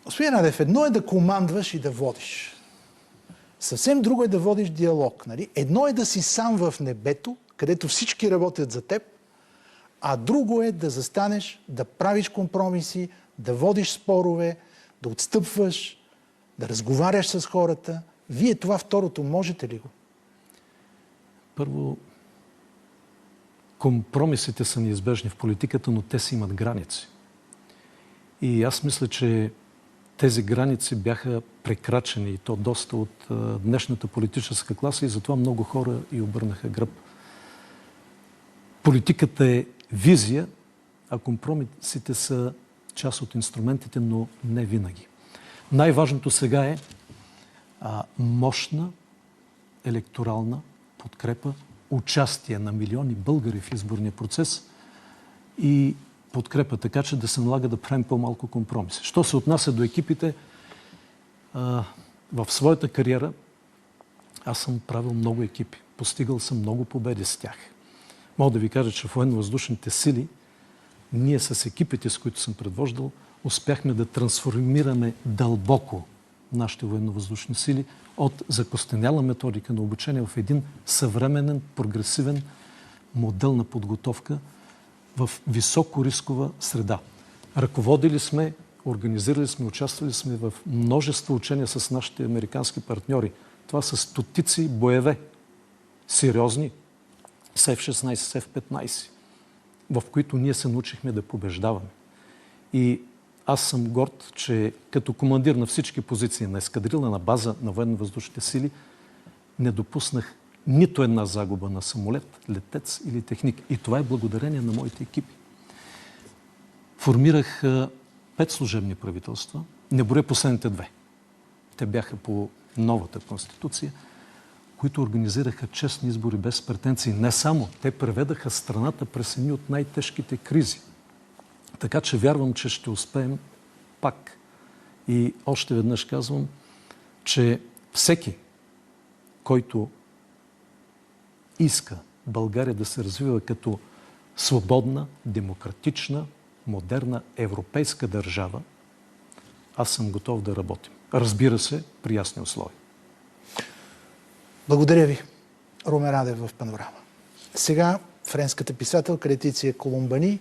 Господин Радев, едно е да командваш и да водиш. Съвсем друго е да водиш диалог. Нали? Едно е да си сам в небето, където всички работят за теб, а друго е да застанеш, да правиш компромиси, да водиш спорове, да отстъпваш, да разговаряш с хората. Вие това второто можете ли го? Първо, компромисите са неизбежни в политиката, но те си имат граници. И аз мисля, че тези граници бяха прекрачени и то доста от днешната политическа класа и затова много хора и обърнаха гръб. Политиката е визия, а компромисите са част от инструментите, но не винаги. Най-важното сега е мощна електорална подкрепа, участие на милиони българи в изборния процес и подкрепа, така че да се налага да правим по-малко компромиси. Що се отнася до екипите, в своята кариера аз съм правил много екипи. Постигал съм много победи с тях. Мога да ви кажа, че в военно-въздушните сили ние с екипите, с които съм предвождал, успяхме да трансформираме дълбоко нашите военно-въздушни сили от закостеняла методика на обучение в един съвременен, прогресивен модел на подготовка в високорискова среда. Ръководили сме, организирали сме, участвали сме в множество учения с нашите американски партньори. Това са стотици боеве, сериозни, с F-16, с F-15, в които ние се научихме да побеждаваме. И аз съм горд, че като командир на всички позиции на ескадрила, на база на военно-въздушните сили, не допуснах нито една загуба на самолет, летец или техник. И това е благодарение на моите екипи. Формирах 5 служебни правителства, не броя последните 2. Те бяха по новата конституция, които организираха честни избори без претенции. Не само, те преведаха страната през едни от най-тежките кризи. Така че вярвам, че ще успеем пак. И още веднъж казвам, че всеки, който иска България да се развива като свободна, демократична, модерна европейска държава, аз съм готов да работим. Разбира се, при ясни условия. Благодаря ви, Румен Радев в Панорама. Сега френската писателка Летиция Колумбани